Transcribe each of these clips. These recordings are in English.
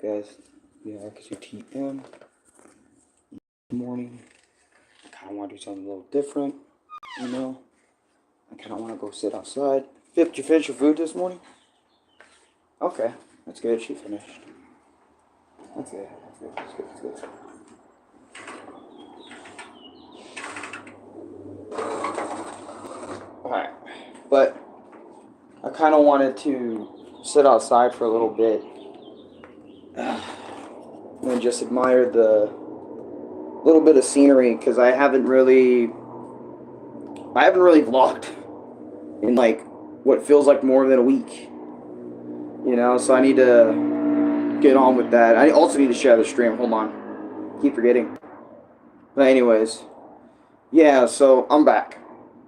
up, guys? Yeah, it's your TM. Good morning. I kind of want to do something a little different, you know? I kind of want to go sit outside. Did you finish your food this morning? Okay, that's good. She finished. That's good. That's good. Alright, but I kind of wanted to sit outside for a little bit and just admire the little bit of scenery, because I haven't really vlogged in like what feels like more than a week, you know, so I need to get on with that. I also need to share the stream. Hold on, keep forgetting. But anyways, yeah, so I'm back.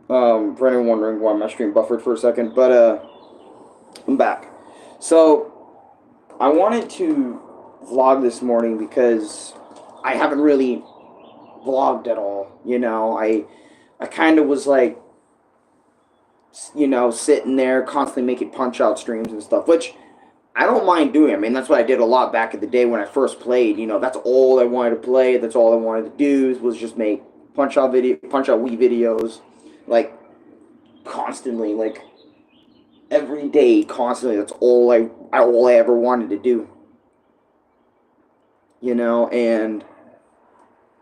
For anyone wondering why my stream buffered for a second, but I'm back. So I wanted to vlog this morning because I haven't really vlogged at all, you know. I kind of was like, you know, sitting there constantly making punch-out streams and stuff, which I don't mind doing. I mean, that's what I did a lot back in the day when I first played, you know. That's all I wanted to play, that's all I wanted to do was just make punch-out Wii videos, like, constantly, like, every day, constantly. That's all I ever wanted to do, you know. And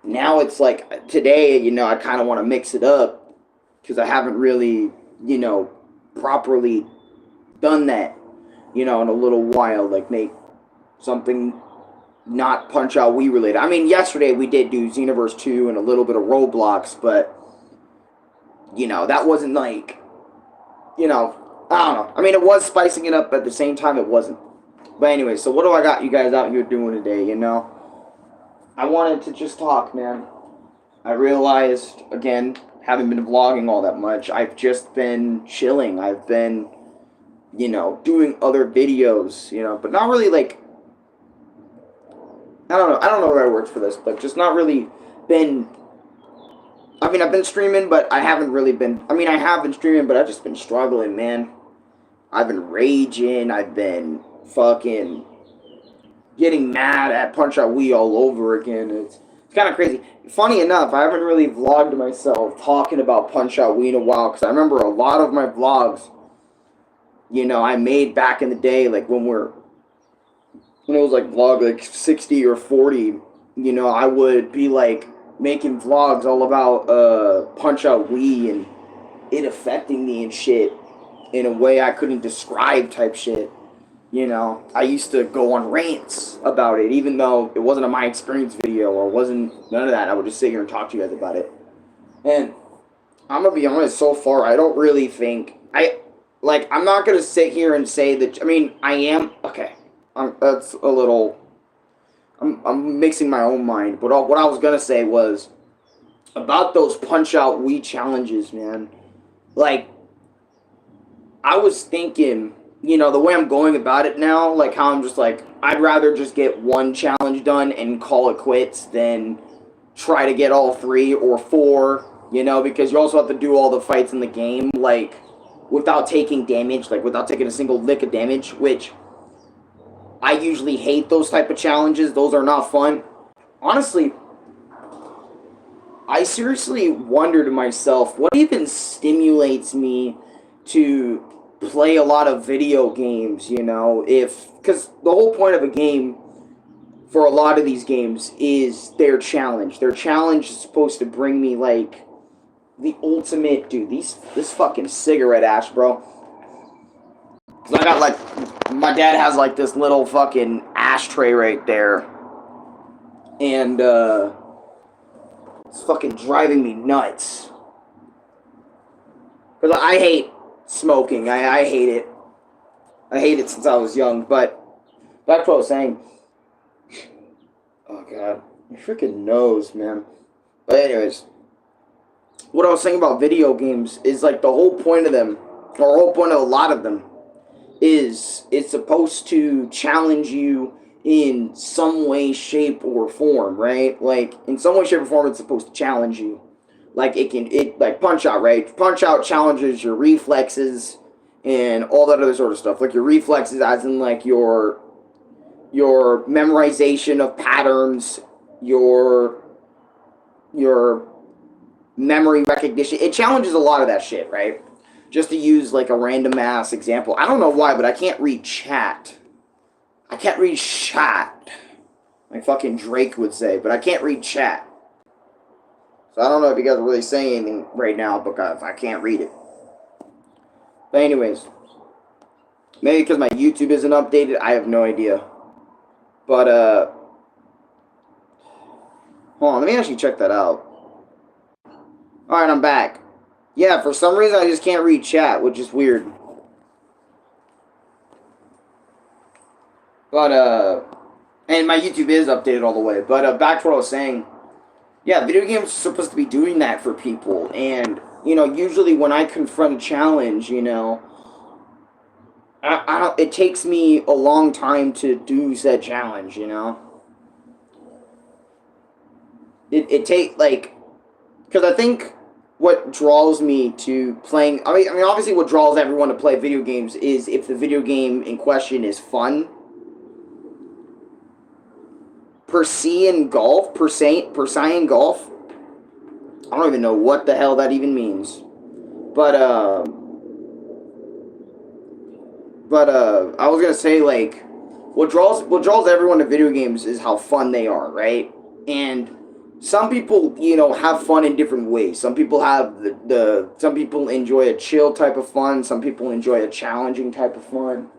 now it's like, today, you know, I kind of want to mix it up because I haven't really, you know, properly done that, you know, in a little while. Like, make something not Punch-Out Wii related. I mean, yesterday we did do Xenoverse 2 and a little bit of Roblox, but, you know, that wasn't like, you know, I don't know. I mean, it was spicing it up, but at the same time it wasn't. But anyway, so what do I got you guys out here doing today, you know? I wanted to just talk, man. I realized, again, haven't been vlogging all that much. I've just been chilling. I've been, you know, doing other videos, you know, but not really, like, I don't know the right words for this, but just not really been, I mean, I've been streaming, but I haven't really been, I mean, I have been streaming, but I've just been struggling, man. I've been raging. I've been fucking getting mad at Punch-Out Wii all over again. It's kind of crazy. Funny enough, I haven't really vlogged myself talking about Punch-Out Wii in a while, because I remember a lot of my vlogs, you know, I made back in the day, like when it was like vlog like 60 or 40, you know, I would be like making vlogs all about Punch-Out Wii and it affecting me and shit in a way I couldn't describe type shit. You know, I used to go on rants about it, even though it wasn't a my experience video or wasn't none of that. I would just sit here and talk to you guys about it. And I'm gonna be honest, so far, I don't really think I'm not gonna sit here and say that. I mean, I am okay. That's a little. I'm mixing my own mind. But what I was gonna say was about those Punch-Out Wii challenges, man. Like, I was thinking, you know, the way I'm going about it now, like how I'm just like, I'd rather just get one challenge done and call it quits than try to get all 3 or 4, you know, because you also have to do all the fights in the game, like, without taking damage, like, without taking a single lick of damage, which I usually hate those type of challenges. Those are not fun. Honestly, I seriously wonder to myself, what even stimulates me to play a lot of video games, you know, because the whole point of a game for a lot of these games is their challenge. Their challenge is supposed to bring me, like, the ultimate, dude, this fucking cigarette ash, bro. Because I got, like, my dad has, like, this little fucking ashtray right there. And, it's fucking driving me nuts. Because I hate smoking. I hate it. I hate it since I was young, but that's what I was saying. Oh, God. My freaking nose, man. But anyways, what I was saying about video games is, like, the whole point of them, or the whole point of a lot of them, is it's supposed to challenge you in some way, shape, or form, right? Like, in some way, shape, or form, it's supposed to challenge you. Like, like Punch-Out, right? Punch-Out challenges your reflexes and all that other sort of stuff. Like, your reflexes as in, like, your your memorization of patterns, your memory recognition. It challenges a lot of that shit, right? Just to use like a random ass example. I don't know why, but I can't read chat. I can't read chat. Like fucking Drake would say, but I can't read chat. So I don't know if you guys are really saying anything right now because I can't read it. But anyways, maybe because my YouTube isn't updated, I have no idea. But hold on, let me actually check that out. Alright, I'm back. Yeah, for some reason I just can't read chat, which is weird. But and my YouTube is updated all the way. But back to what I was saying. Yeah, video games are supposed to be doing that for people. And, you know, usually when I confront a challenge, you know, I don't, it takes me a long time to do said challenge, you know. It take, like, because I think what draws me to playing, I mean, obviously what draws everyone to play video games is if the video game in question is fun. Per se in golf, I don't even know what the hell that even means. But I was gonna say, like, what draws everyone to video games is how fun they are, right? And some people, you know, have fun in different ways. Some people have some people enjoy a chill type of fun. Some people enjoy a challenging type of fun.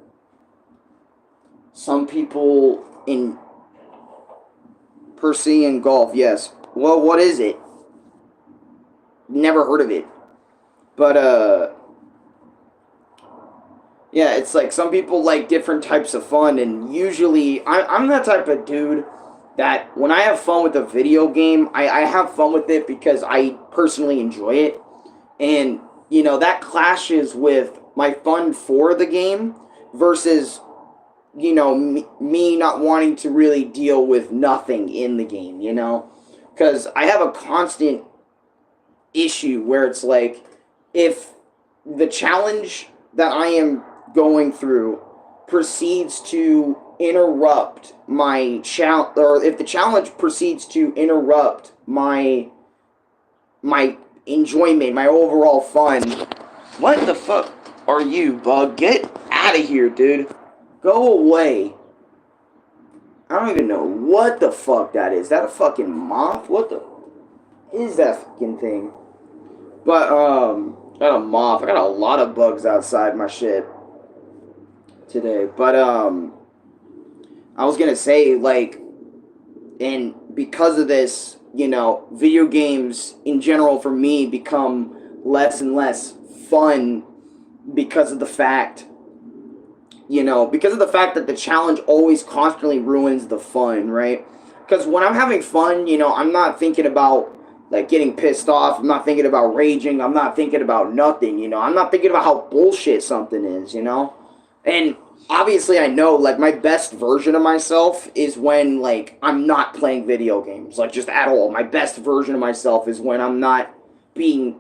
Some people in per se in golf, yes. Well, what is it? Never heard of it. But yeah, it's like some people like different types of fun, and usually I'm that type of dude that when I have fun with a video game, I have fun with it because I personally enjoy it. And, you know, that clashes with my fun for the game versus, you know, me not wanting to really deal with nothing in the game, you know? Because I have a constant issue where it's like, if the challenge that I am going through proceeds to interrupt my challenge, or if the challenge proceeds to interrupt my enjoyment, my overall fun. What the fuck are you, bug? Get out of here, dude. Go away. I don't even know what the fuck that is. That a fucking moth? What the is that fucking thing? But got a moth. I got a lot of bugs outside my shit today. But I was gonna say, like, and because of this, you know, video games in general for me become less and less fun because of the fact, you know, because of the fact that the challenge always constantly ruins the fun, right? Because when I'm having fun, you know, I'm not thinking about like getting pissed off. I'm not thinking about raging. I'm not thinking about nothing, you know. I'm not thinking about how bullshit something is, you know. And obviously I know, like, my best version of myself is when, like, I'm not playing video games, like, just at all. My best version of myself is when I'm not being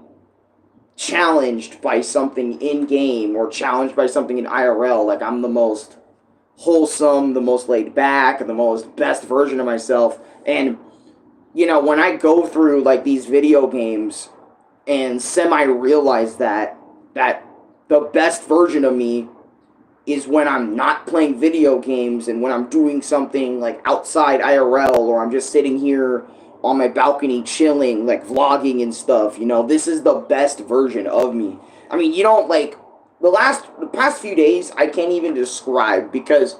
challenged by something in-game or challenged by something in IRL. Like, I'm the most wholesome, the most laid back, the most best version of myself. And, you know, when I go through, like, these video games and semi-realize that the best version of me is when I'm not playing video games and when I'm doing something like outside IRL, or I'm just sitting here on my balcony chilling, like vlogging and stuff, you know, this is the best version of me. I mean, you don't, like, the past few days I can't even describe because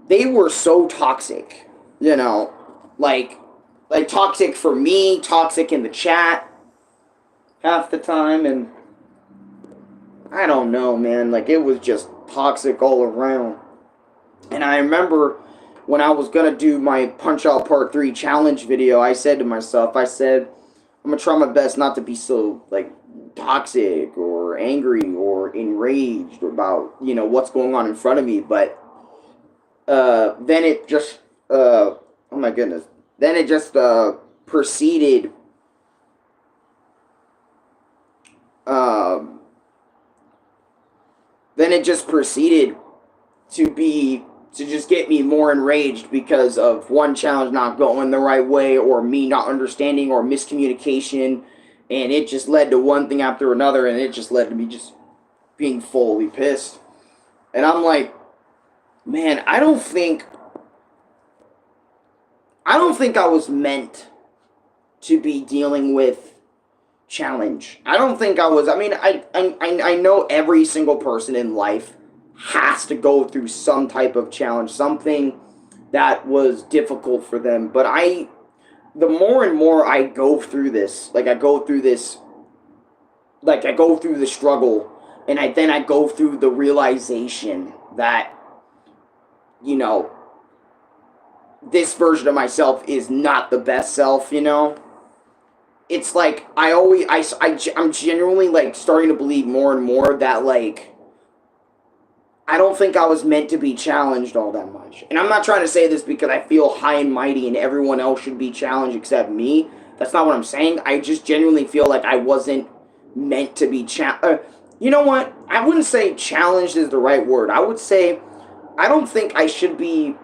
they were so toxic, you know, like toxic for me, toxic in the chat half the time, and I don't know, man, like, it was just toxic all around. And I remember when I was gonna do my Punch-Out Part 3 challenge video, I said to myself, I said, I'm gonna try my best not to be so, like, toxic or angry or enraged about, you know, what's going on in front of me. But then it just, oh my goodness, then it just proceeded, then it just proceeded to be to just get me more enraged because of one challenge not going the right way, or me not understanding, or miscommunication, and it just led to one thing after another, and it just led to me just being fully pissed. And I'm like, man, I don't think I was meant to be dealing with challenge. I don't think I was. I mean, I know every single person in life has to go through some type of challenge, something that was difficult for them. But the more and more I go through this, like I go through the struggle, and then I go through the realization that, you know, this version of myself is not the best self, you know? It's like, I'm genuinely, like, starting to believe more and more that, like, I don't think I was meant to be challenged all that much. And I'm not trying to say this because I feel high and mighty and everyone else should be challenged except me. That's not what I'm saying. I just genuinely feel like I wasn't meant to be challenged. You know what? I wouldn't say challenged is the right word. I would say I don't think I should be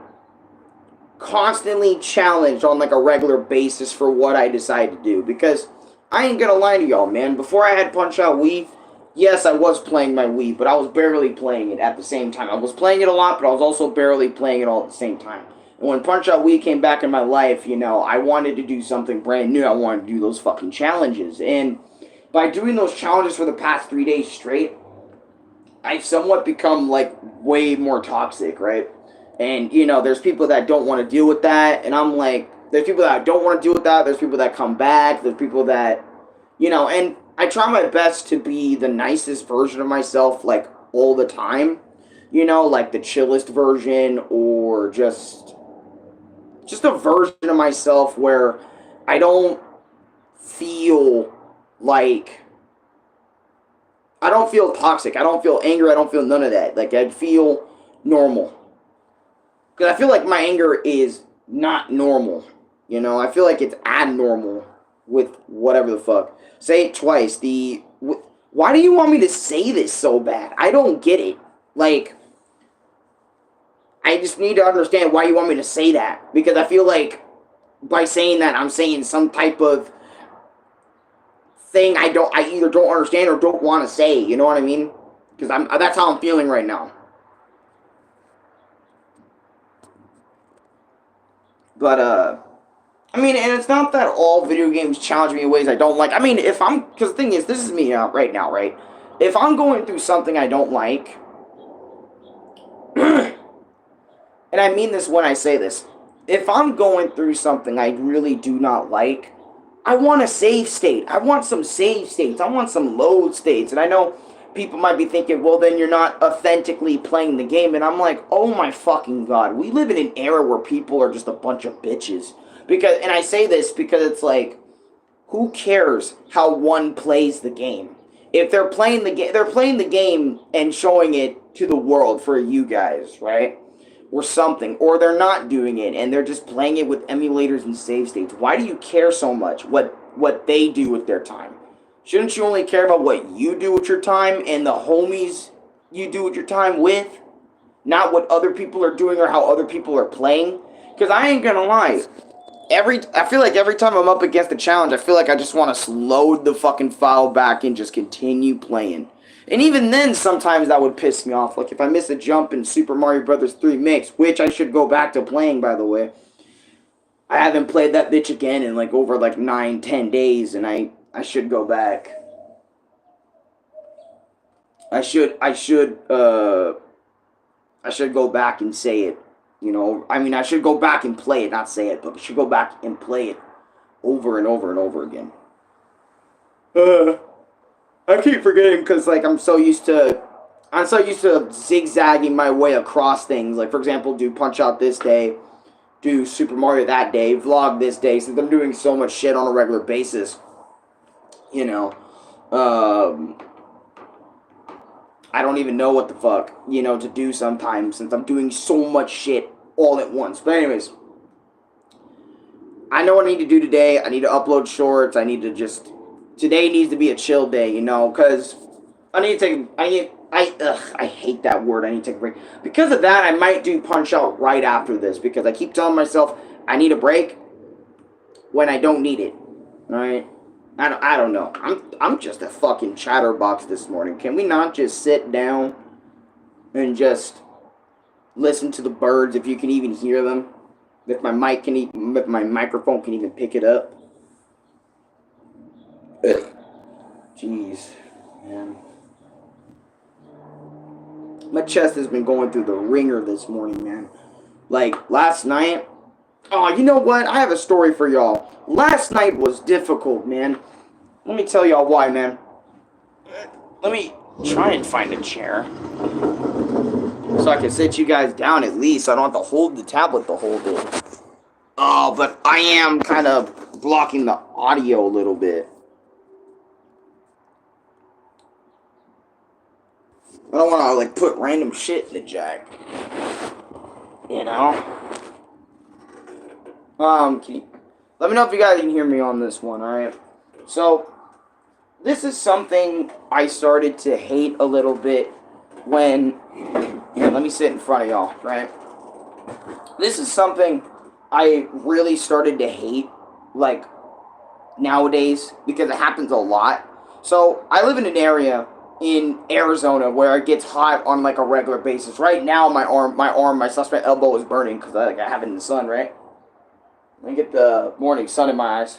constantly challenged on like a regular basis for what I decide to do. Because I ain't gonna lie to y'all, man. Before I had Punch-Out Wii, yes, I was playing my Wii, but I was barely playing it at the same time. I was playing it a lot, but I was also barely playing it all at the same time. And when Punch-Out Wii came back in my life, you know, I wanted to do something brand new. I wanted to do those fucking challenges. And by doing those challenges for the past 3 days straight, I've somewhat become, like, way more toxic, right? And, you know, there's people that don't want to deal with that, and I'm like, there's people that don't want to deal with that, there's people that come back, there's people that, you know, and I try my best to be the nicest version of myself, like, all the time, you know, like the chillest version, or just a version of myself where I don't feel like, I don't feel toxic, I don't feel angry, I don't feel none of that, like, I feel normal. Because I feel like my anger is not normal. You know, I feel like it's abnormal with whatever the fuck. Say it twice. Why do you want me to say this so bad? I don't get it. Like, I just need to understand why you want me to say that. Because I feel like by saying that, I'm saying some type of thing I either don't understand or don't want to say. You know what I mean? Because that's how I'm feeling right now. But, I mean, and it's not that all video games challenge me in ways I don't like. I mean, because the thing is, this is me right now, right? If I'm going through something I don't like, and I mean this when I say this, if I'm going through something I really do not like, I want a save state. I want some save states. I want some load states. And I know people might be thinking, well, then you're not authentically playing the game. And I'm like, oh my fucking god. We live in an era where people are just a bunch of bitches. And I say this because it's like, who cares how one plays the game? If they're playing the game and showing it to the world for you guys, right? Or something. Or they're not doing it and they're just playing it with emulators and save states. Why do you care so much what they do with their time? Shouldn't you only care about what you do with your time and the homies you do with your time with? Not what other people are doing or how other people are playing? Because I ain't gonna lie. I feel like every time I'm up against a challenge, I feel like I just want to load the fucking file back and just continue playing. And even then, sometimes that would piss me off. Like if I miss a jump in Super Mario Bros. 3 Mix, which I should go back to playing, by the way. I haven't played that bitch again in like over like 9-10 days, and I should go back. I should go back and say it. You know, I mean, I should go back and play it, not say it, but I should go back and play it over and over and over again. I keep forgetting because, like, I'm so used to zigzagging my way across things. Like, for example, do Punch-Out this day, do Super Mario that day, vlog this day, since I'm doing so much shit on a regular basis. You know, I don't even know what the fuck, you know, to do sometimes since I'm doing so much shit all at once. But anyways, I know what I need to do today. I need to upload shorts. Today needs to be a chill day, you know, because I need to take. I hate that word. I need to take a break. Because of that, I might do Punch Out right after this because I keep telling myself I need a break when I don't need it. All right. I don't know. I'm just a fucking chatterbox this morning. Can we not just sit down and just listen to the birds if you can even hear them? If my if my microphone can even pick it up. Jeez, man. My chest has been going through the ringer this morning, man. Like last night. Oh, you know what? I have a story for y'all. Last night was difficult, man. Let me tell y'all why, man. Let me try and find a chair so I can sit you guys down at least. So I don't have to hold the tablet the whole day. Oh, but I am kind of blocking the audio a little bit. I don't want to like put random shit in the jack. You know? Let me know if you guys can hear me on this one, alright? So, this is something I started to hate a little bit when... Here, let me sit in front of y'all, right? This is something I really started to hate, like, nowadays, because it happens a lot. So, I live in an area in Arizona where it gets hot on, like, a regular basis. Right now, my suspect elbow is burning because I have it in the sun, right? Let me get the morning sun in my eyes.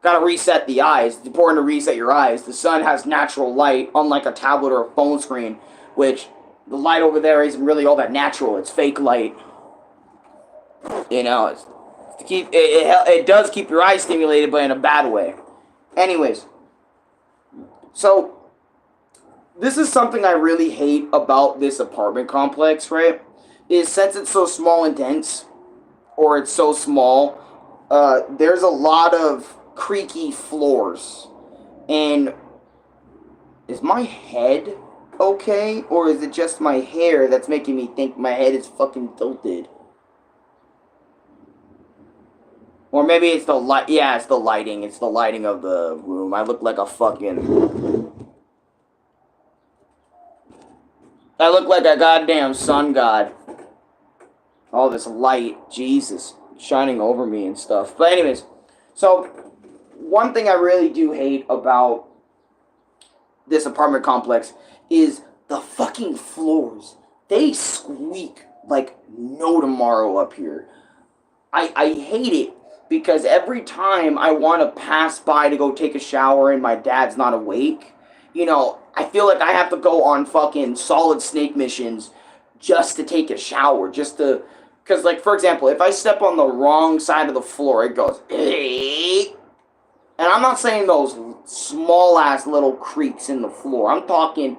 Gotta reset the eyes. It's important to reset your eyes. The sun has natural light, unlike a tablet or a phone screen, which the light over there isn't really all that natural. It's fake light. You know, it does keep your eyes stimulated, but in a bad way. Anyways, so this is something I really hate about this apartment complex, right? Is since it's so small and dense, or it's so small, there's a lot of creaky floors. And is my head okay? Or is it just my hair that's making me think my head is fucking tilted? Or maybe it's the light. Yeah, it's the lighting. It's the lighting of the room. I look like a fucking... I look like a goddamn sun god. All this light, Jesus, shining over me and stuff. But anyways, so one thing I really do hate about this apartment complex is the fucking floors. They squeak like no tomorrow up here. I hate it because every time I want to pass by to go take a shower and my dad's not awake, you know, I feel like I have to go on fucking Solid Snake missions just to take a shower, just to... Because, like, for example, if I step on the wrong side of the floor, it goes... And I'm not saying those small-ass little creaks in the floor. I'm talking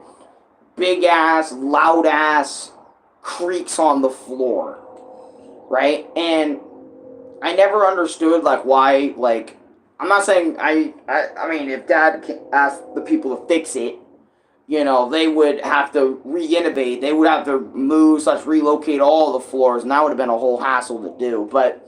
big-ass, loud-ass creaks on the floor. Right? And I never understood, like, why, like... I'm not saying... I mean, if Dad asked the people to fix it, you know, they would have to re-innovate. They would have to move/relocate all the floors, and that would have been a whole hassle to do. But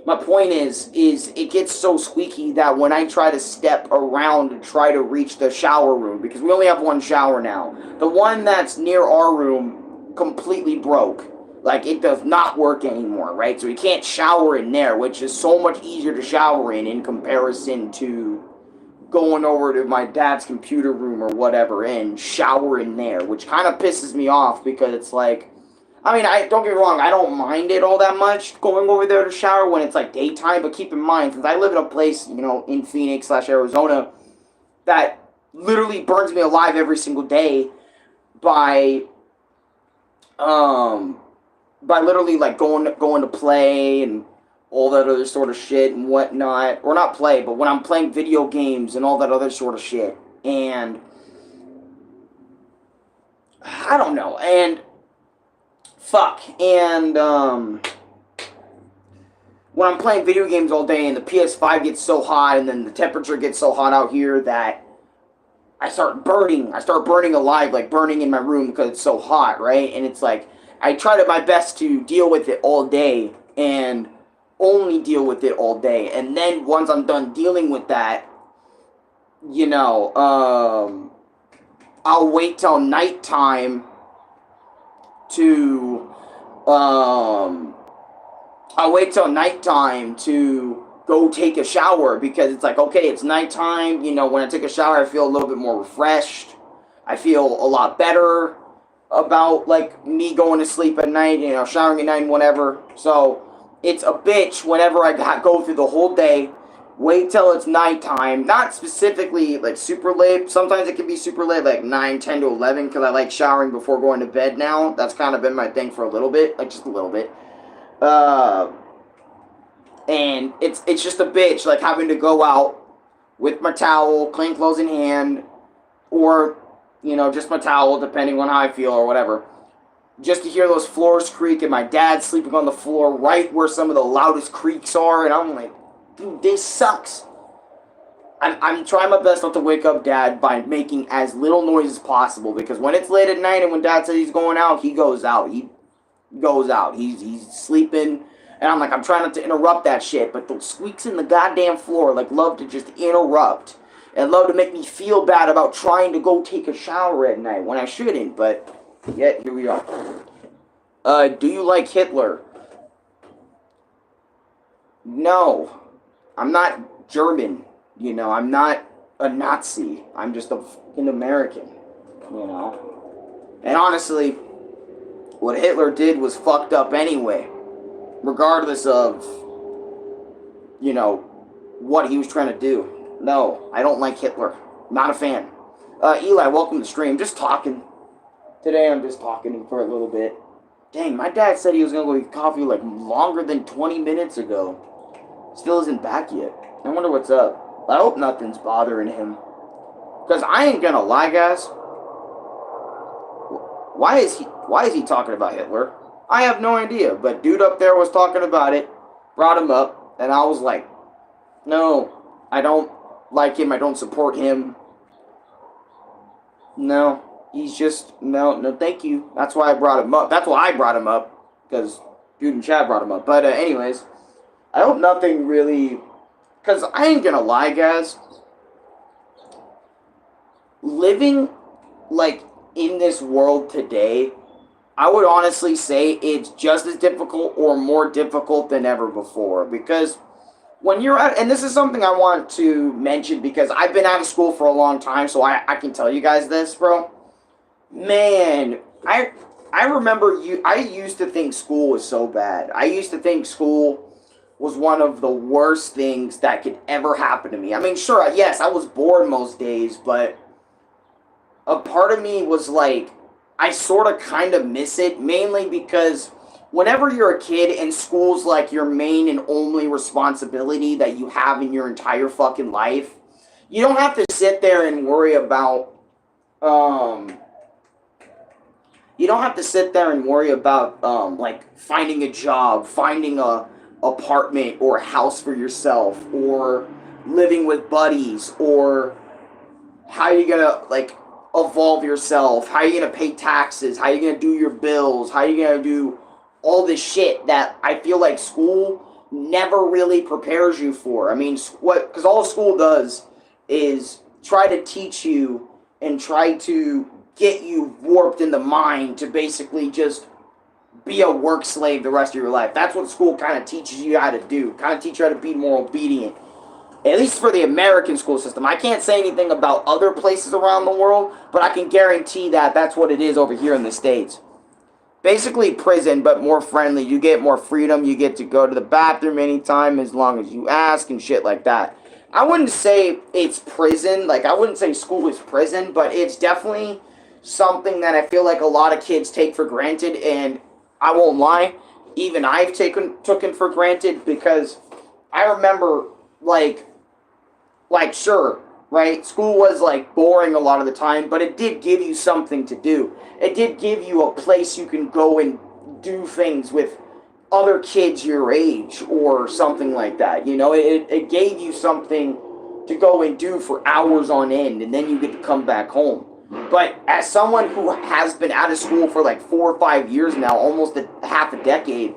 my point is it gets so squeaky that when I try to step around to try to reach the shower room, because we only have one shower now, the one that's near our room completely broke. Like, it does not work anymore, right? So you can't shower in there, which is so much easier to shower in comparison to going over to my dad's computer room or whatever and shower in there, which kind of pisses me off because it's like, I mean, don't get me wrong, I don't mind it all that much going over there to shower when it's like daytime, but keep in mind, since I live in a place, you know, in Phoenix/Arizona that literally burns me alive every single day by literally like going to play and all that other sort of shit and whatnot. Or not play, but when I'm playing video games and all that other sort of shit. And I don't know. And fuck. And when I'm playing video games all day and the PS5 gets so hot and then the temperature gets so hot out here that I start burning. I start burning alive, like burning in my room because it's so hot, right? And it's like, I try my best to deal with it all day and only deal with it all day. And then once I'm done dealing with that, you know, I'll wait till nighttime to um I'll wait till nighttime to go take a shower because it's like, okay, it's nighttime. You know, when I take a shower, I feel a little bit more refreshed. I feel a lot better about like me going to sleep at night, you know, showering at night and whatever. So it's a bitch whenever go through the whole day. Wait till it's nighttime. Not specifically like super late. Sometimes it can be super late, like 9, 10 to 11, because I like showering before going to bed now. That's kind of been my thing for a little bit, like just a little bit. And it's just a bitch, like having to go out with my towel, clean clothes in hand, or, you know, just my towel, depending on how I feel or whatever. Just to hear those floors creak and my dad sleeping on the floor right where some of the loudest creaks are, and I'm like, dude, this sucks. I'm trying my best not to wake up Dad by making as little noise as possible, because when it's late at night and when Dad says he's going out, he goes out. He goes out. He's sleeping, and I'm like, I'm trying not to interrupt that shit, but those squeaks in the goddamn floor like love to just interrupt and love to make me feel bad about trying to go take a shower at night when I shouldn't. But yet here we are. Do you like Hitler? No, I'm not German. You know, I'm not a Nazi. I'm just a fucking American. You know, and honestly, what Hitler did was fucked up anyway, regardless of, you know, what he was trying to do. No, I don't like Hitler. Not a fan. Eli, welcome to the stream. Just talking. Today I'm just talking for a little bit. Dang, my dad said he was going to go get coffee like longer than 20 minutes ago. Still isn't back yet. I wonder what's up. I hope nothing's bothering him. Because I ain't gonna lie, guys. Why is he talking about Hitler? I have no idea. But dude up there was talking about it, brought him up, and I was like, no, I don't like him. I don't support him. No, he's just, no, thank you. That's why I brought him up. That's why I brought him up, because dude and Chad brought him up. But anyways, I hope nothing really, because I ain't gonna lie, guys. Living, like, in this world today, I would honestly say it's just as difficult or more difficult than ever before. Because when you're at, and this is something I want to mention because I've been out of school for a long time, so I can tell you guys this, bro. Man, I remember I used to think school was so bad. I used to think school was one of the worst things that could ever happen to me. I mean, sure, yes, I was bored most days, but a part of me was like, I sort of kind of miss it, mainly because whenever you're a kid and school's like your main and only responsibility that you have in your entire fucking life, you don't have to sit there and worry about, like, finding a job, finding a apartment or a house for yourself, or living with buddies, or how you gonna, like, evolve yourself, how you gonna pay taxes, how you gonna do your bills, how you gonna do all this shit that I feel like school never really prepares you for. I mean, because all school does is try to teach you and try to get you warped in the mind to basically just be a work slave the rest of your life. That's what school kind of teaches you how to do, kind of teach you how to be more obedient. At least for the American school system. I can't say anything about other places around the world, but I can guarantee that that's what it is over here in the States. Basically prison, but more friendly. You get more freedom. You get to go to the bathroom anytime as long as you ask and shit like that. I wouldn't say it's prison. Like, I wouldn't say school is prison, but it's definitely something that I feel like a lot of kids take for granted, and I won't lie, even I've taken for granted, because I remember, like, sure, right? School was, like, boring a lot of the time, but it did give you something to do. It did give you a place you can go and do things with other kids your age or something like that. You know, it gave you something to go and do for hours on end, and then you get to come back home. But as someone who has been out of school for like 4 or 5 years now, almost half a decade,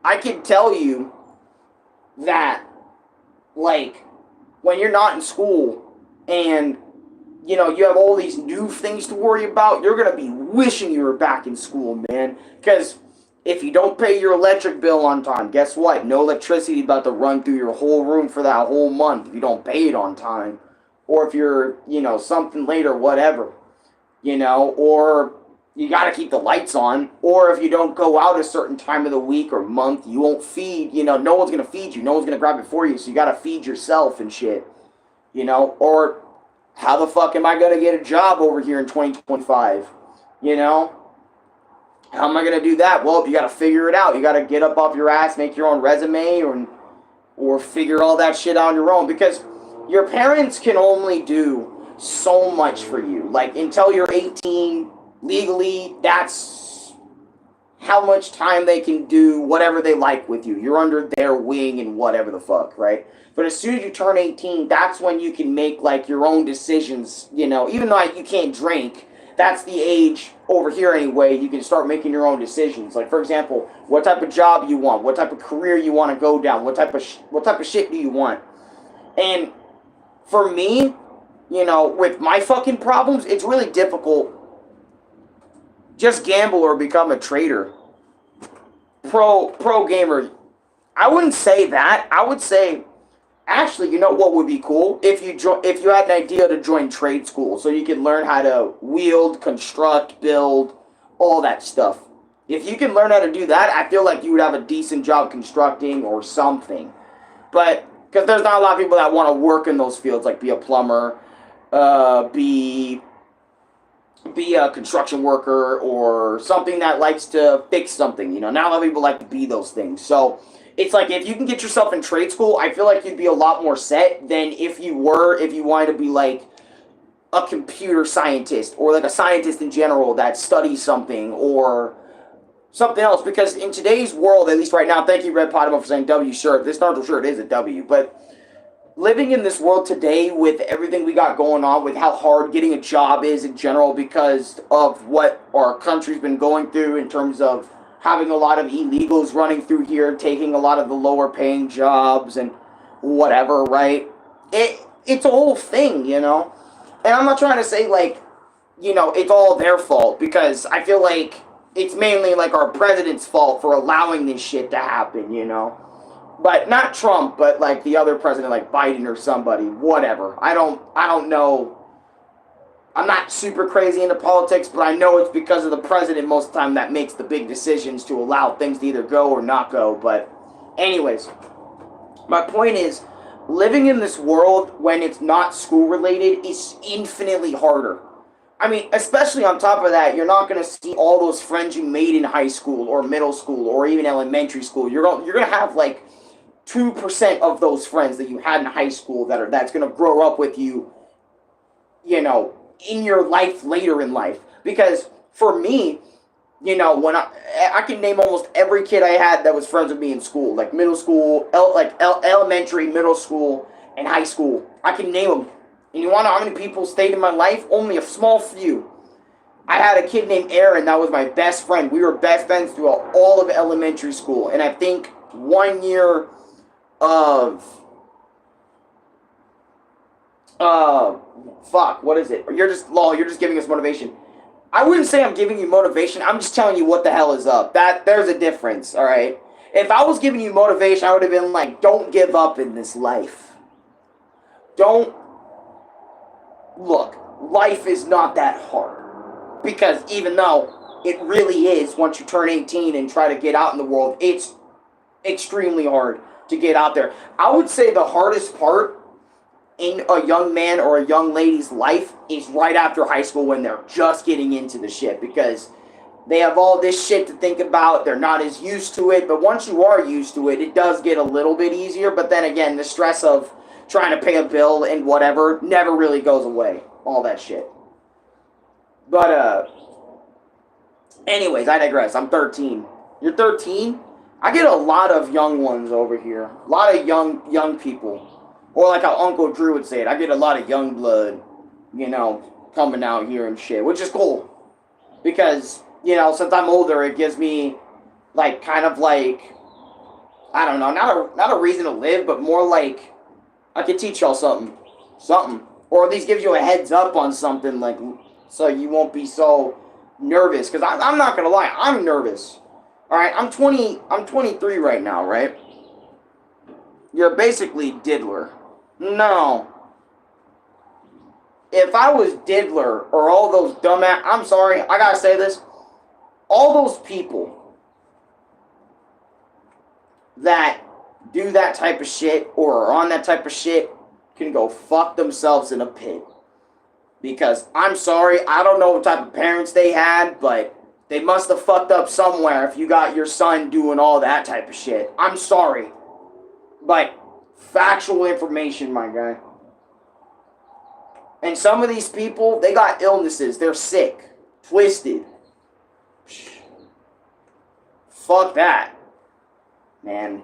I can tell you that, like, when you're not in school and you have all these new things to worry about, you're going to be wishing you were back in school, man. Because if you don't pay your electric bill on time, guess what? No electricity about to run through your whole room for that whole month if you don't pay it on time. Or if you're, something late or whatever, or you got to keep the lights on. Or if you don't go out a certain time of the week or month, you won't feed, no one's going to feed you. No one's going to grab it for you. So you got to feed yourself and shit, or how the fuck am I going to get a job over here in 2025? How am I going to do that? Well, you got to figure it out. You got to get up off your ass, make your own resume, or figure all that shit out on your own. Because your parents can only do so much for you. Like, until you're 18, legally, that's how much time they can do whatever they like with you. You're under their wing and whatever the fuck, right? But as soon as you turn 18, that's when you can make, like, your own decisions, even though you can't drink. That's the age, over here anyway, you can start making your own decisions. Like, for example, what type of job you want, what type of career you want to go down, what type of shit do you want. And for me, with my fucking problems, it's really difficult. Just gamble or become a trader. Pro gamer. I wouldn't say that. I would say, actually, what would be cool? If you had an idea to join trade school, so you can learn how to wield, construct, build, all that stuff. If you can learn how to do that, I feel like you would have a decent job constructing or something. But, because there's not a lot of people that want to work in those fields, like be a plumber, be a construction worker, or something that likes to fix something, Not a lot of people like to be those things. So it's like, if you can get yourself in trade school, I feel like you'd be a lot more set than if you wanted to be like a computer scientist, or like a scientist in general that studies something, or something else. Because in today's world, at least right now, thank you, Red Potimo, for saying W shirt. This Naruto shirt is a W, but living in this world today with everything we got going on, with how hard getting a job is in general because of what our country's been going through in terms of having a lot of illegals running through here, taking a lot of the lower paying jobs and whatever, right? It's a whole thing, And I'm not trying to say, like, it's all their fault, because I feel like it's mainly, like, our president's fault for allowing this shit to happen, But not Trump, but like the other president, like Biden or somebody, whatever. I don't know. I'm not super crazy into politics, but I know it's because of the president most of the time that makes the big decisions to allow things to either go or not go. But anyways, my point is, living in this world when it's not school related is infinitely harder. I mean, especially on top of that, you're not going to see all those friends you made in high school or middle school or even elementary school. You're going to have like 2% of those friends that you had in high school that's going to grow up with you, in your life later in life. Because for me, when I can name almost every kid I had that was friends with me in school, like middle school, elementary, middle school, and high school. I can name them. And you want to know how many people stayed in my life? Only a small few. I had a kid named Aaron that was my best friend. We were best friends throughout all of elementary school. And I think 1 year of what is it? You're just giving us motivation. I wouldn't say I'm giving you motivation. I'm just telling you what the hell is up. There's a difference, all right? If I was giving you motivation, I would have been like, don't give up in this life. Look, life is not that hard. Because even though it really is, once you turn 18 and try to get out in the world, it's extremely hard to get out there. I would say the hardest part in a young man or a young lady's life is right after high school, when they're just getting into the shit, because they have all this shit to think about. They're not as used to it, but once you are used to it, it does get a little bit easier. But then again, the stress of trying to pay a bill and whatever never really goes away. All that shit. But anyways, I digress. I'm 13. You're 13? I get a lot of young ones over here. A lot of young people. Or like how Uncle Drew would say it, I get a lot of young blood, coming out here and shit, which is cool. Because, since I'm older, it gives me, like, kind of like, I don't know, not a reason to live, but more like, I can teach y'all something. Something. or at least gives you a heads up on something, like, so you won't be so nervous. Because I'm not gonna lie, I'm nervous. All right, I'm 23 right now, right? You're basically diddler. No. If I was diddler or all those dumbass, I'm sorry, I gotta say this. All those people that do that type of shit or are on that type of shit can go fuck themselves in a pit. Because I'm sorry, I don't know what type of parents they had, but they must have fucked up somewhere if you got your son doing all that type of shit. I'm sorry. But factual information, my guy. And some of these people, they got illnesses. They're sick. Twisted. Fuck that. Man.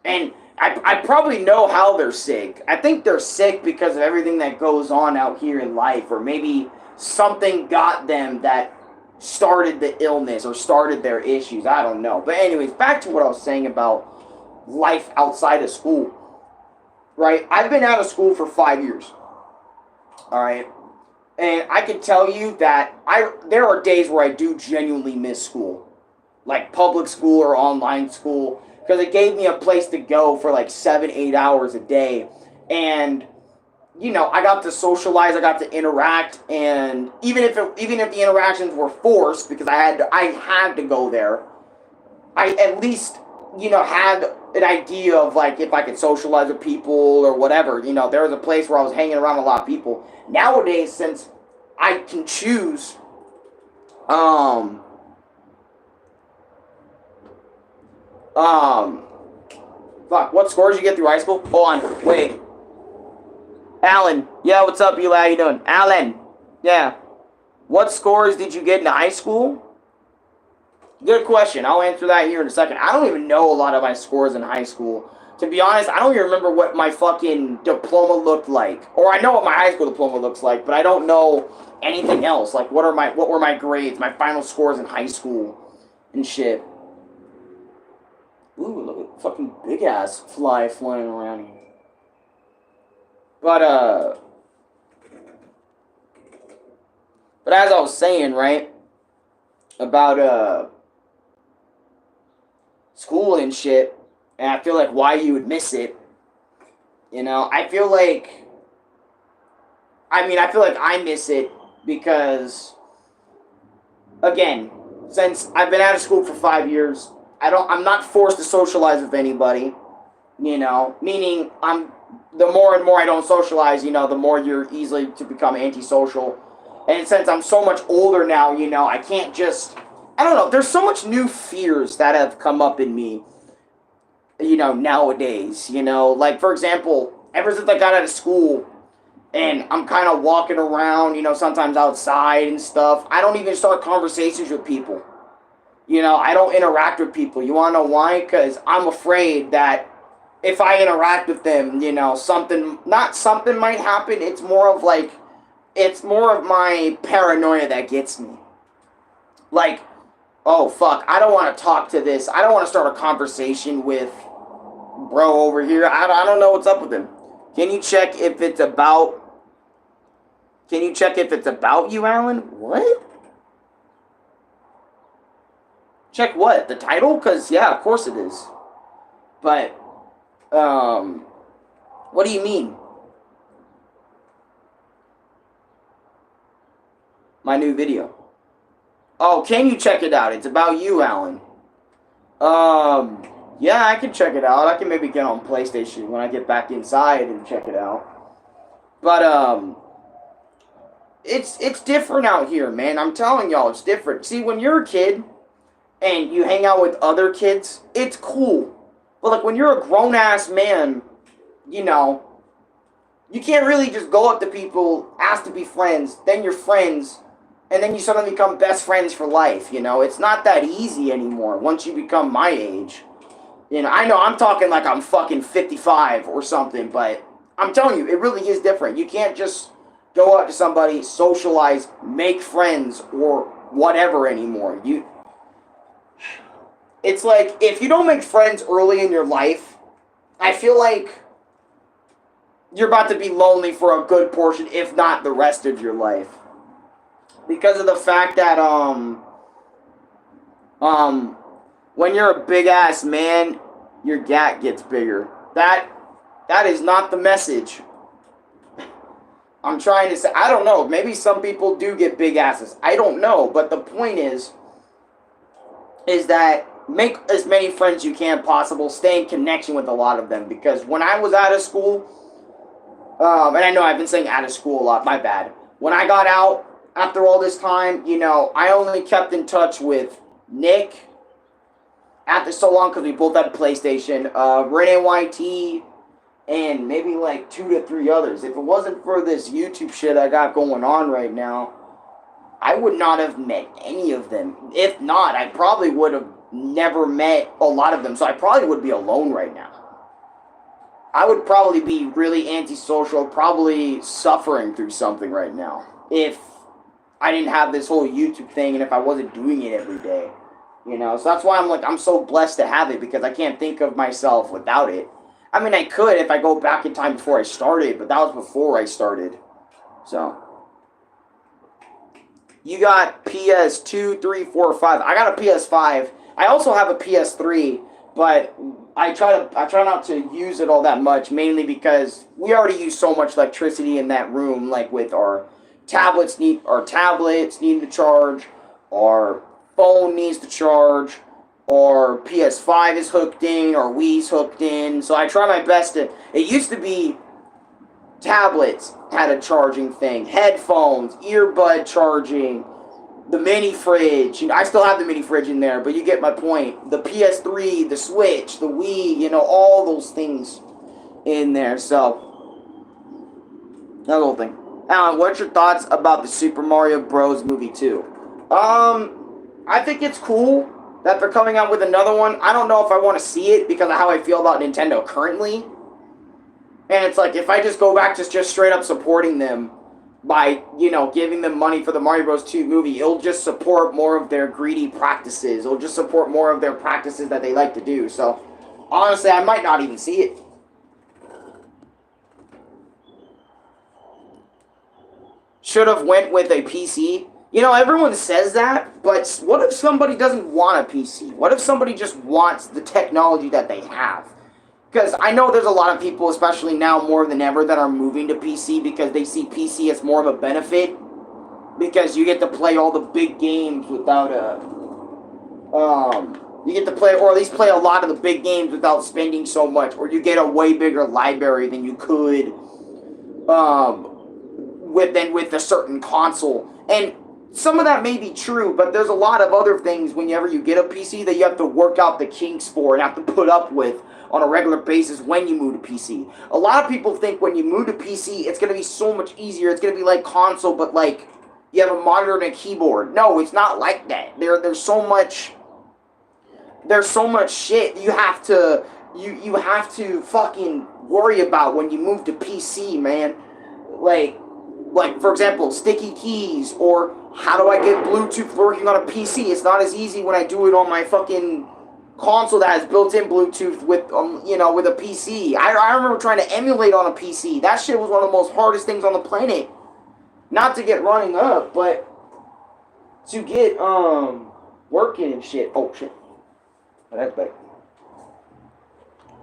And I probably know how they're sick. I think they're sick because of everything that goes on out here in life. Or maybe something got them that started the illness or started their issues. I don't know. But anyways, back to what I was saying about life outside of school. Right? I've been out of school for 5 years. Alright? And I can tell you that there are days where I do genuinely miss school. Like public school or online school. Because it gave me a place to go for like 7-8 hours a day. And, you know, I got to socialize, I got to interact. And even if the interactions were forced, because I had to go there, I at least, you know, had an idea of like if I could socialize with people or whatever. You know, there was a place where I was hanging around a lot of people. Nowadays, since I can choose, fuck, what scores did you get through high school? Hold on, wait. Alan, yeah, what's up, Eli? How you doing? Alan, yeah. What scores did you get in high school? Good question. I'll answer that here in a second. I don't even know a lot of my scores in high school. To be honest, I don't even remember what my fucking diploma looked like. Or I know what my high school diploma looks like, but I don't know anything else. Like, what were my grades, my final scores in high school and shit. Ooh, look at fucking big ass fly flying around here. But as I was saying, right, about school and shit, and I feel like why you would miss it, you know, I feel like I miss it because, again, since I've been out of school for 5 years, I'm not forced to socialize with anybody, you know, meaning the more and more I don't socialize, you know, the more you're easily to become antisocial. And since I'm so much older now, you know, I can't just, I don't know, there's so much new fears that have come up in me, you know, nowadays, you know, like, for example, ever since I got out of school, and I'm kind of walking around, you know, sometimes outside and stuff, I don't even start conversations with people. You know, I don't interact with people. You want to know why? Because I'm afraid that if I interact with them, you know, something might happen. It's more of my paranoia that gets me. Like, oh, fuck, I don't want to talk to this. I don't want to start a conversation with bro over here. I don't know what's up with him. Can you check if it's about you, Alan? What? Check what? The title? Because, yeah, of course it is. But, what do you mean? My new video. Oh, can you check it out? It's about you, Alan. Yeah, I can check it out. I can maybe get on PlayStation when I get back inside and check it out. But, it's different out here, man. I'm telling y'all, it's different. See, when you're a kid and you hang out with other kids, it's cool. But, like, when you're a grown-ass man, you know, you can't really just go up to people, ask to be friends, then you're friends, and then you suddenly become best friends for life, you know? It's not that easy anymore once you become my age. You know I'm talking like I'm fucking 55 or something, but I'm telling you, it really is different. You can't just go up to somebody, socialize, make friends, or whatever anymore. It's like, if you don't make friends early in your life, I feel like you're about to be lonely for a good portion, if not the rest of your life, because of the fact that um when you're a big ass man, your gat gets bigger. That is not the message. I'm trying to say, I don't know. Maybe some people do get big asses. I don't know. But the point is that make as many friends you can possible. Stay in connection with a lot of them. Because when I was out of school, and I know I've been saying out of school a lot, my bad. When I got out, after all this time, I only kept in touch with Nick, after so long, because we both had a PlayStation, Renee YT, and maybe like 2 to 3 others. If it wasn't for this YouTube shit I got going on right now, I would not have met any of them. If not, I probably would have never met a lot of them, so I probably would be alone right now. I would probably be really antisocial, probably suffering through something right now, if I didn't have this whole YouTube thing and if I wasn't doing it every day. So that's why I'm so blessed to have it, because I can't think of myself without it. I mean, I could if I go back in time before I started, but that was before I started. So, you got PS2, 3, 4, 5. I got a PS5. I also have a PS3, but I try not to use it all that much, mainly because we already use so much electricity in that room, like with our tablets need to charge, our phone needs to charge, or PS5 is hooked in, or Wii's hooked in. So I try my best to. It used to be tablets had a charging thing, headphones, earbud charging, the mini fridge. I still have the mini fridge in there, but you get my point. The PS3, the Switch, the Wii, all those things in there. So that whole thing. Alan, what's your thoughts about the Super Mario Bros. Movie 2? I think it's cool that they're coming out with another one. I don't know if I want to see it because of how I feel about Nintendo currently. And it's like, if I just go back to just straight up supporting them by, giving them money for the Mario Bros. 2 movie, it'll just support more of their greedy practices. It'll just support more of their practices that they like to do. So, honestly, I might not even see it. Should have went with a PC. Everyone says that, but what if somebody doesn't want a PC? What if somebody just wants the technology that they have? Because I know there's a lot of people, especially now more than ever, that are moving to PC because they see PC as more of a benefit. Because you get to play all the big games without you get to play, or at least play a lot of the big games without spending so much. Or you get a way bigger library than you could with a certain console. And some of that may be true, but there's a lot of other things whenever you get a PC that you have to work out the kinks for and have to put up with on a regular basis when you move to PC. A lot of people think when you move to PC, it's going to be so much easier. It's going to be like console, but like you have a monitor and a keyboard. No, it's not like that. There's so much shit you have to fucking worry about when you move to PC, man. Like for example, sticky keys, or how do I get Bluetooth working on a PC? It's not as easy when I do it on my fucking console that has built-in Bluetooth with with a PC. I remember trying to emulate on a PC. That shit was one of the most hardest things on the planet. Not to get running up, but to get working and shit. Oh shit. Oh, that's back.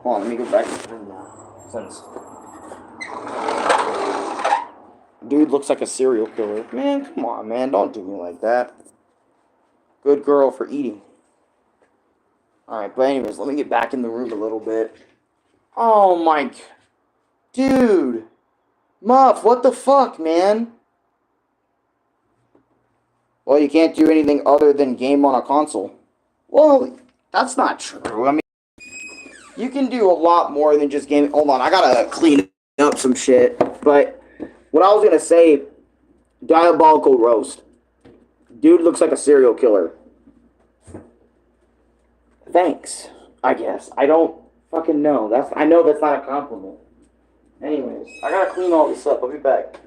Hold on, let me go back to the room now. Since dude looks like a serial killer. Man, come on, man. Don't do me like that. Good girl for eating. Alright, but anyways, let me get back in the room a little bit. Oh, Mike. Dude. Muff, what the fuck, man? Well, you can't do anything other than game on a console. Well, that's not true. I mean, you can do a lot more than just game. Hold on, I gotta clean up some shit. But what I was gonna say, diabolical roast. Dude looks like a serial killer. Thanks, I guess. I don't fucking know. I know that's not a compliment. Anyways, I gotta clean all this up. I'll be back.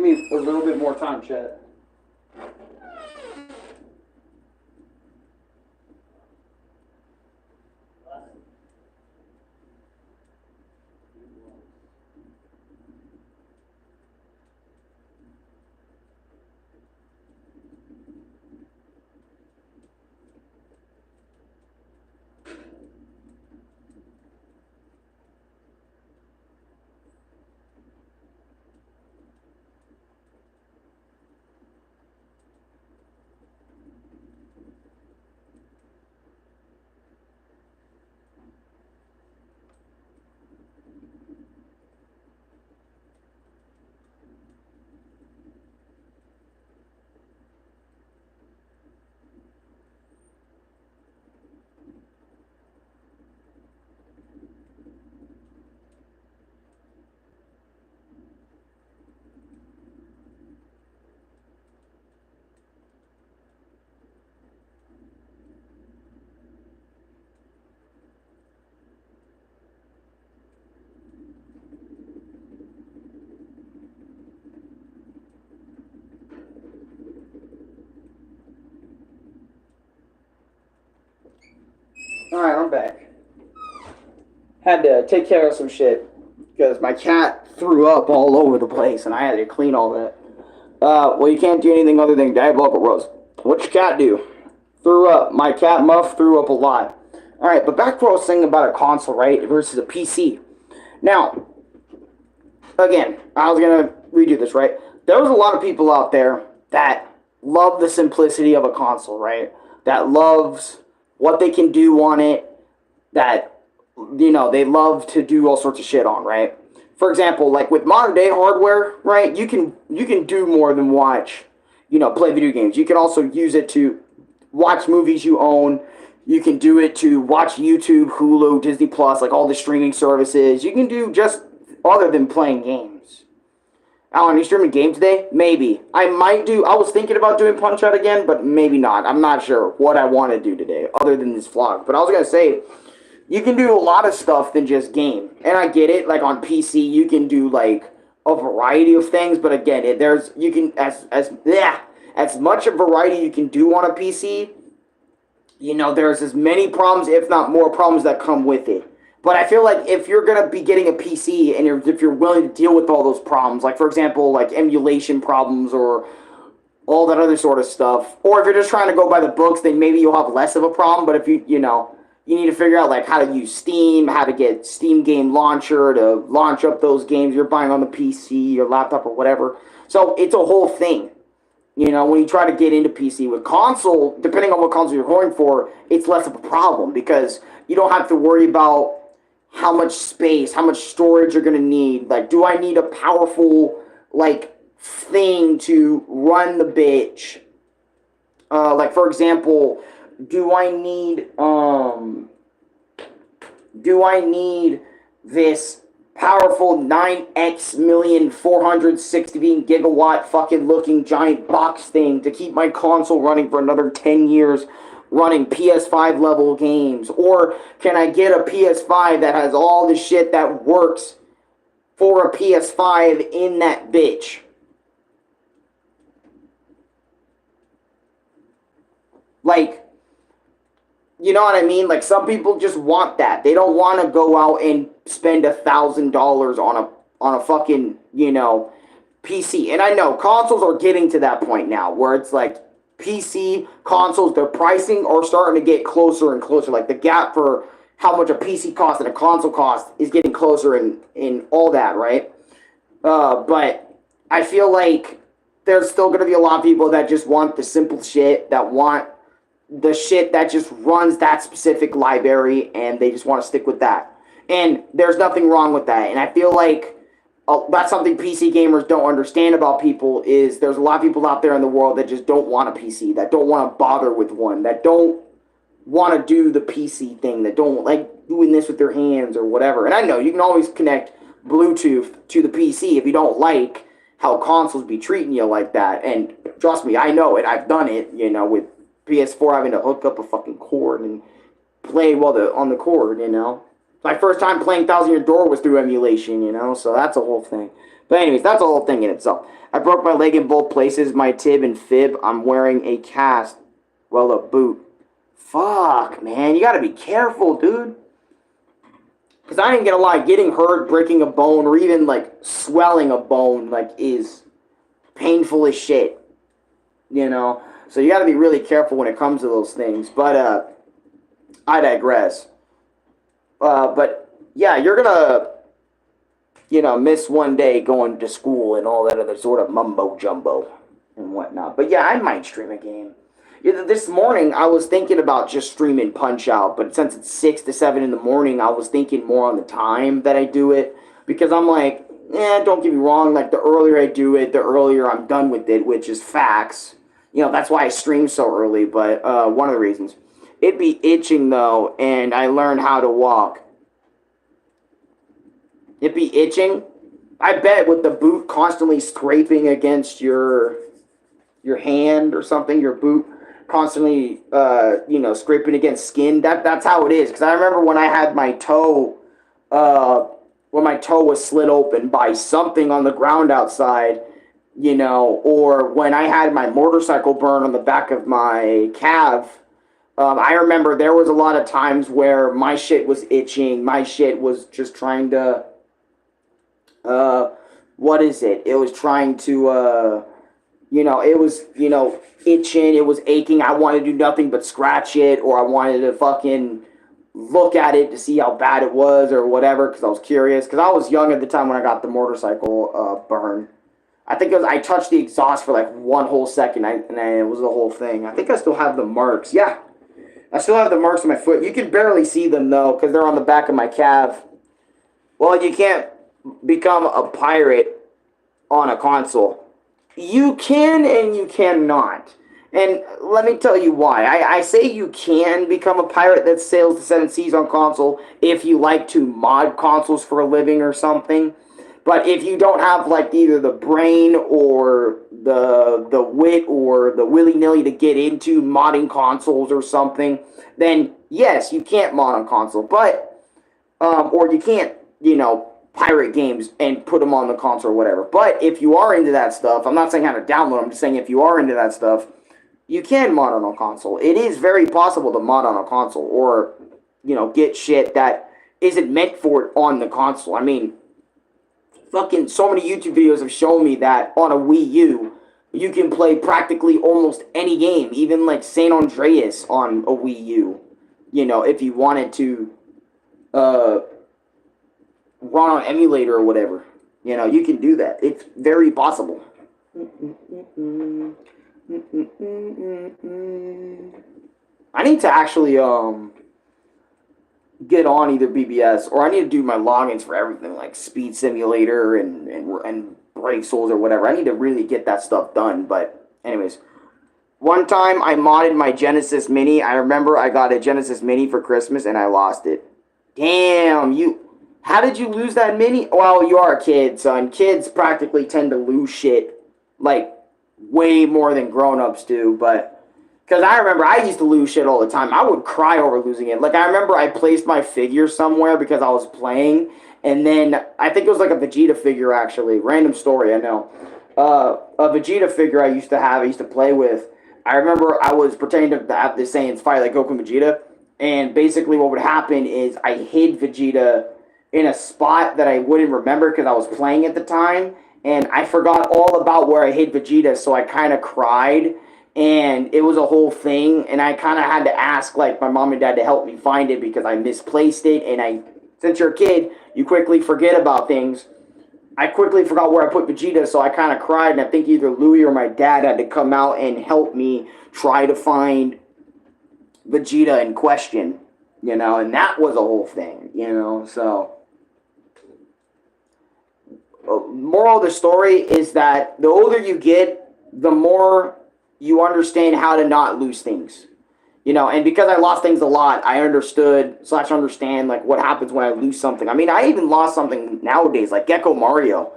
me a little bit more time, chat. Alright, I'm back. Had to take care of some shit because my cat threw up all over the place and I had to clean all that. Well, you can't do anything other than diabolical roast. What's your cat do? Threw up. My cat Muff threw up a lot. Alright, but back to what I was saying about a console, right, versus a PC. Now, again, I was going to redo this, right? There's a lot of people out there that love the simplicity of a console, right? That loves what they can do on it, that, you know, they love to do all sorts of shit on, right? For example, like with modern day hardware, right, you can do more than watch, you know, play video games. You can also use it to watch movies you own. You can do it to watch YouTube, Hulu, Disney Plus, like all the streaming services. You can do just other than playing games. Alan, are you streaming games today? Maybe. I was thinking about doing Punch-Out again, but maybe not. I'm not sure what I want to do today, other than this vlog. But I was going to say, you can do a lot of stuff than just game. And I get it, like on PC, you can do like a variety of things, but again, you can, as much a variety you can do on a PC, you know, there's as many problems, if not more problems that come with it. But I feel like if you're going to be getting a PC and if you're willing to deal with all those problems, like for example, like emulation problems or all that other sort of stuff, or if you're just trying to go by the books, then maybe you'll have less of a problem. But if you need to figure out like how to use Steam, how to get Steam Game Launcher to launch up those games you're buying on the PC or laptop or whatever. So it's a whole thing. You know, when you try to get into PC with console, depending on what console you're going for, it's less of a problem because you don't have to worry about how much space, how much storage you're going to need. Like, do I need a powerful, like, thing to run the bitch? Like, for example, do I need this powerful 9x460 gigawatt fucking looking giant box thing to keep my console running for another 10 years running PS5 level games? Or can I get a PS5 that has all the shit that works for a PS5 in that bitch? Like, you know what I mean? Like, some people just want that. They don't want to go out and spend $1,000 on a fucking, you know, PC. And I know consoles are getting to that point now where it's like PC consoles, their pricing are starting to get closer and closer. Like the gap for how much a PC costs and a console costs is getting closer in all that, right? But I feel like there's still going to be a lot of people that just want the simple shit, that want the shit that just runs that specific library, and they just want to stick with that. And there's nothing wrong with that. And I feel like that's something PC gamers don't understand about people, is there's a lot of people out there in the world that just don't want a PC, that don't want to bother with one, that don't want to do the PC thing, that don't like doing this with their hands or whatever. And I know you can always connect Bluetooth to the PC if you don't like how consoles be treating you like that. And trust me, I know it. I've done it, you know, with PS4 having to hook up a fucking cord and play on the cord, you know. My first time playing Thousand Year Door was through emulation, you know, so that's a whole thing. But anyways, that's a whole thing in itself. I broke my leg in both places, my tib and fib. I'm wearing a cast, well, a boot. Fuck, man, you gotta be careful, dude. Because I ain't gonna lie, getting hurt, breaking a bone, or even, like, swelling a bone, like, is painful as shit. You know? So you gotta be really careful when it comes to those things. But, I digress. But, yeah, you're gonna, you know, miss one day going to school and all that other sort of mumbo-jumbo and whatnot. But, yeah, I might stream a game. This morning, I was thinking about just streaming Punch-Out, but since it's 6 to 7 in the morning, I was thinking more on the time that I do it, because I'm like, don't get me wrong, like, the earlier I do it, the earlier I'm done with it, which is facts. You know, that's why I stream so early, but one of the reasons. It'd be itching, though, and I learned how to walk. It'd be itching. I bet with the boot constantly scraping against your hand or something, your boot constantly, you know, scraping against skin. That's how it is. Because I remember when I had my toe, when my toe was slit open by something on the ground outside, you know, or when I had my motorcycle burn on the back of my calf. I remember there was a lot of times where my shit was itching. My shit was just trying to, what is it? It was trying to, you know, it was, you know, itching, it was aching. I wanted to do nothing but scratch it, or I wanted to fucking look at it to see how bad it was or whatever, because I was curious. Because I was young at the time when I got the motorcycle burn. I think it was, I touched the exhaust for like 1 whole second, and it was the whole thing. I think I still have the marks. Yeah, I still have the marks on my foot. You can barely see them, though, because they're on the back of my calf. Well, you can't become a pirate on a console. You can and you cannot. And let me tell you why. I say you can become a pirate that sails the 7 seas on console if you like to mod consoles for a living or something. But if you don't have like either the brain or the wit or the willy-nilly to get into modding consoles or something, then yes, you can't mod on console. But, or you can't, you know, pirate games and put them on the console or whatever. But if you are into that stuff, I'm not saying how to download them, I'm just saying if you are into that stuff, you can mod on a console. It is very possible to mod on a console, or, you know, get shit that isn't meant for it on the console. I mean, fucking so many YouTube videos have shown me that on a Wii U, you can play practically almost any game, even like San Andreas on a Wii U, you know, if you wanted to, run on emulator or whatever. You know, you can do that. It's very possible. I need to actually get on either BBS, or I need to do my logins for everything, like Speed Simulator and Brave Souls or whatever. I need to really get that stuff done. But anyways, one time I modded my Genesis Mini. I remember I got a Genesis Mini for Christmas and I lost it. Damn, how did you lose that Mini? Well, you are a kid, son. Kids practically tend to lose shit, like, way more than grown-ups do, but, because I remember I used to lose shit all the time. I would cry over losing it. Like, I remember I placed my figure somewhere because I was playing, and then, I think it was like a Vegeta figure, actually. Random story, I know. A Vegeta figure I used to play with. I remember I was pretending to have this Saiyan's fight, like Goku and Vegeta, and basically what would happen is I hid Vegeta in a spot that I wouldn't remember because I was playing at the time, and I forgot all about where I hid Vegeta, so I kind of cried, and it was a whole thing, and I kind of had to ask, like, my mom and dad to help me find it because I misplaced it, and since you're a kid, you quickly forget about things. I quickly forgot where I put Vegeta, so I kind of cried, and I think either Louie or my dad had to come out and help me try to find Vegeta in question, you know, and that was a whole thing, you know, so moral of the story is that the older you get, the more you understand how to not lose things. You know, and because I lost things a lot, I understand, like, what happens when I lose something. I mean, I even lost something nowadays, like Gecko Mario.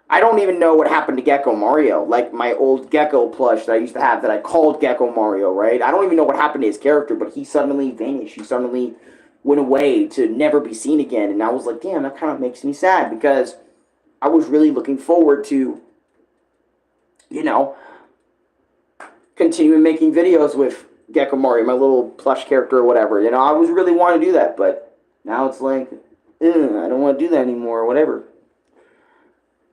I don't even know what happened to Gecko Mario. Like, my old Gecko plush that I used to have that I called Gecko Mario, right? I don't even know what happened to his character, but he suddenly vanished. He suddenly went away to never be seen again. And I was like, damn, that kind of makes me sad because I was really looking forward to, continuing making videos with Gecko Mario, my little plush character or whatever. I was really wanting to do that, but now it's like, I don't want to do that anymore or whatever.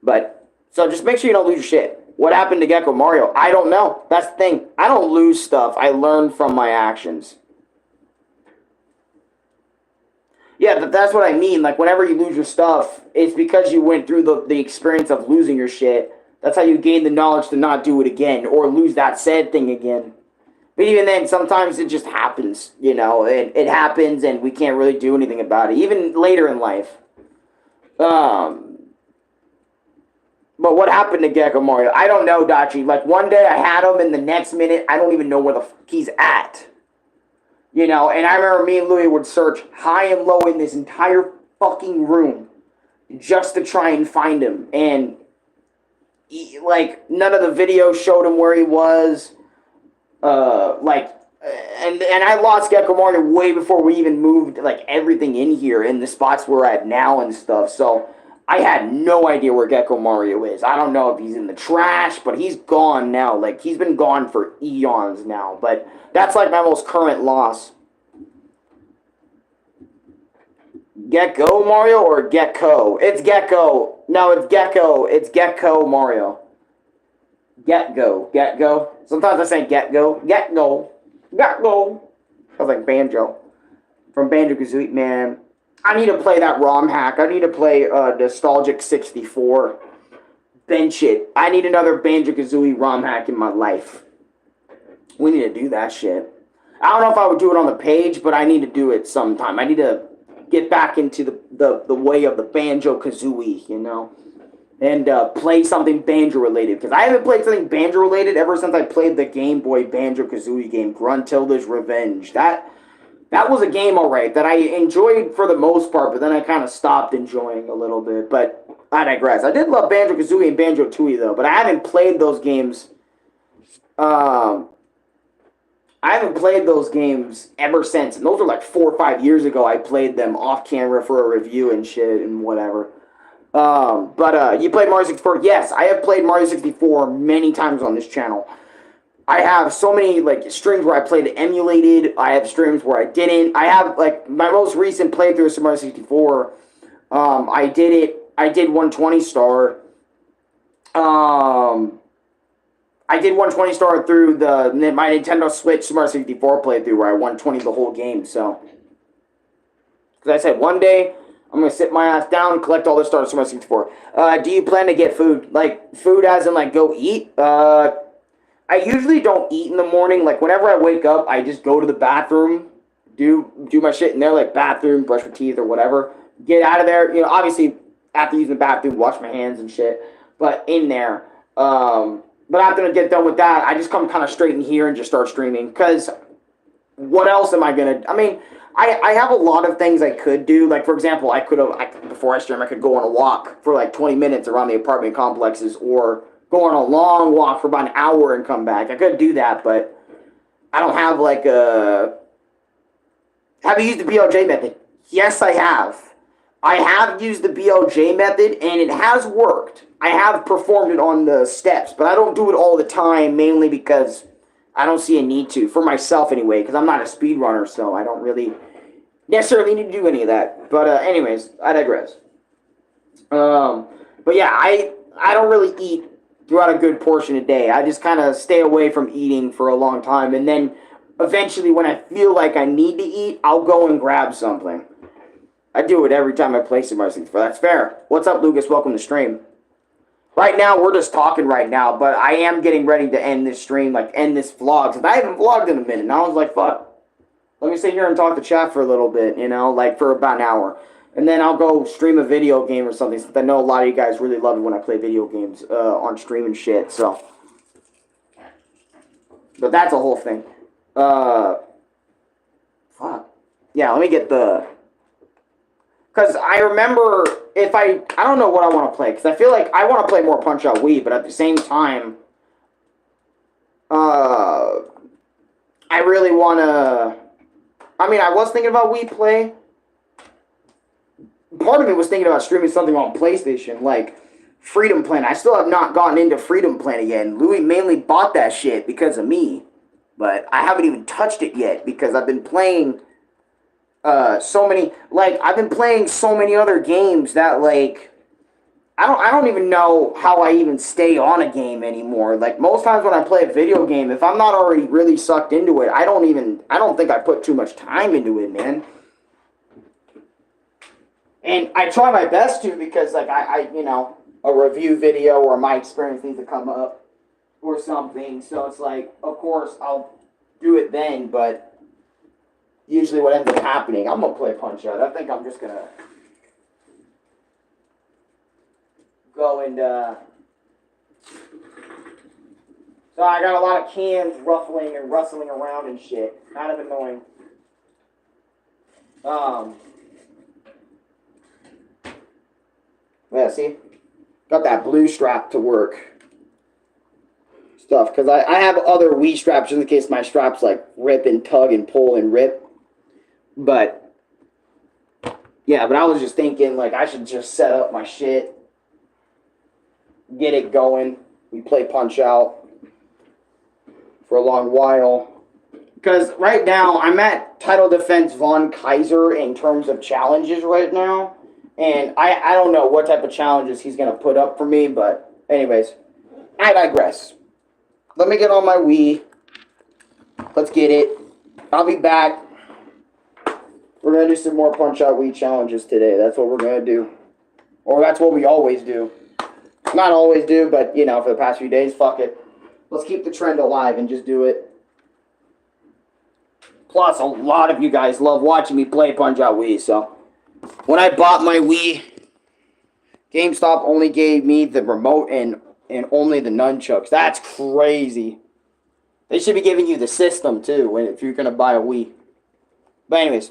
But, so just make sure you don't lose your shit. What happened to Gecko Mario? I don't know. That's the thing. I don't lose stuff. I learn from my actions. Yeah, that's what I mean. Like, whenever you lose your stuff, it's because you went through the experience of losing your shit. That's how you gain the knowledge to not do it again or lose that said thing again. But even then, sometimes it just happens, It happens and we can't really do anything about it, even later in life. But what happened to Gecko Mario? I don't know, Dachi. Like, one day I had him, and the next minute, I don't even know where the fuck he's at. And I remember me and Louie would search high and low in this entire fucking room just to try and find him. And, none of the videos showed him where he was. And I lost Gecko Mario way before we even moved, everything in here, in the spots we're at now and stuff. So I had no idea where Gecko Mario is. I don't know if he's in the trash, but he's gone now. He's been gone for eons now. But that's, my most current loss. Gecko Mario or Gecko? It's Gecko. No, it's Gecko. It's Gecko Mario. Get-go. Sometimes I say get-go. Get-go. Sounds like Banjo. From Banjo-Kazooie, man. I need to play that ROM hack. I need to play Nostalgic 64. Bench it. I need another Banjo-Kazooie ROM hack in my life. We need to do that shit. I don't know if I would do it on the page, but I need to do it sometime. I need to get back into the way of the Banjo-Kazooie, And play something Banjo-related. Because I haven't played something Banjo-related ever since I played the Game Boy Banjo-Kazooie game, Gruntilda's Revenge. That was a game, alright, that I enjoyed for the most part, but then I kind of stopped enjoying a little bit. But I digress. I did love Banjo-Kazooie and Banjo-Tooie, though, but I haven't played those games. I haven't played those games ever since. And those were 4 or 5 years ago I played them off camera for a review and shit and whatever. You played Mario 64? Yes, I have played Mario 64 many times on this channel. I have so many, streams where I played it emulated. I have streams where I didn't. I have, my most recent playthrough of Mario 64, I did 120 star. I did 120 star through my Nintendo Switch Super Mario 64 playthrough where I 120 the whole game, so. Because I said, one day, I'm going to sit my ass down and collect all the stars from Mario 64. Do you plan to get food? Food as in, go eat? I usually don't eat in the morning. Whenever I wake up, I just go to the bathroom, do my shit in there, bathroom, brush my teeth or whatever. Get out of there. Obviously, after using the bathroom, wash my hands and shit. But in there. But after I get done with that, I just come kind of straight in here and just start streaming. Because what else am I going to... I mean, I have a lot of things I could do. For example, before I stream, I could go on a walk for 20 minutes around the apartment complexes or go on a long walk for about an hour and come back. I could do that, but I don't have a... Have you used the BLJ method? Yes, I have. I have used the BLJ method, and it has worked. I have performed it on the steps, but I don't do it all the time, mainly because I don't see a need to, for myself anyway, because I'm not a speedrunner, so I don't really necessarily need to do any of that. But anyways, I digress. But yeah, I don't really eat throughout a good portion of the day. I just kind of stay away from eating for a long time, and then eventually when I feel like I need to eat, I'll go and grab something. I do it every time I play Super Mario 64. That's fair. What's up, Lucas? Welcome to stream. Right now, we're just talking right now, but I am getting ready to end this stream, end this vlog. Since I haven't vlogged in a minute, and I was like, fuck. Let me sit here and talk to chat for a little bit, for about an hour. And then I'll go stream a video game or something, since I know a lot of you guys really love it when I play video games on stream and shit, so. But that's a whole thing. Fuck. Yeah, let me get the... Because I remember I don't know what I want to play, because I feel like I want to play more Punch-Out Wii, but at the same time, I really want to, I mean, I was thinking about Wii Play. Part of me was thinking about streaming something on PlayStation, Freedom Planet. I still have not gotten into Freedom Planet yet. And Louis mainly bought that shit because of me. But I haven't even touched it yet because I've been playing so many, like, I've been playing so many other games that, like, I don't even know how I even stay on a game anymore. Like, most times when I play a video game, if I'm not already really sucked into it, I don't think I put too much time into it, man. And I try my best to because, like, you know, a review video or my experience needs to come up or something. So it's like, of course, I'll do it then, but usually what ends up happening, I'm going to play Punch-Out. I think I'm just going to go and, so I got a lot of cans ruffling and rustling around and shit. Kind of annoying. Yeah, see? Got that blue strap to work. Stuff, because I have other Wii straps just in case my straps, like, rip and tug and pull and rip. But, yeah, but I was just thinking, like, I should just set up my shit. Get it going. We play Punch-Out for a long while. Because right now, I'm at Title Defense Von Kaiser in terms of challenges right now. And I don't know what type of challenges he's going to put up for me. But anyways, I digress. Let me get on my Wii. Let's get it. I'll be back. We're going to do some more Punch-Out Wii challenges today. That's what we're going to do. Or that's what we always do. Not always do, but, you know, for the past few days, fuck it. Let's keep the trend alive and just do it. Plus, a lot of you guys love watching me play Punch-Out Wii, so. When I bought my Wii, GameStop only gave me the remote and only the nunchucks. That's crazy. They should be giving you the system, too, if you're going to buy a Wii. But anyways,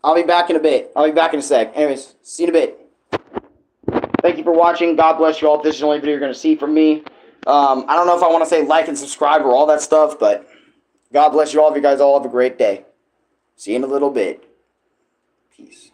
I'll be back in a bit. I'll be back in a sec. Anyways, see you in a bit. Thank you for watching. God bless you all. If this is the only video you're going to see from me. I don't know if I want to say like and subscribe or all that stuff, but God bless you all. If you guys all have a great day. See you in a little bit. Peace.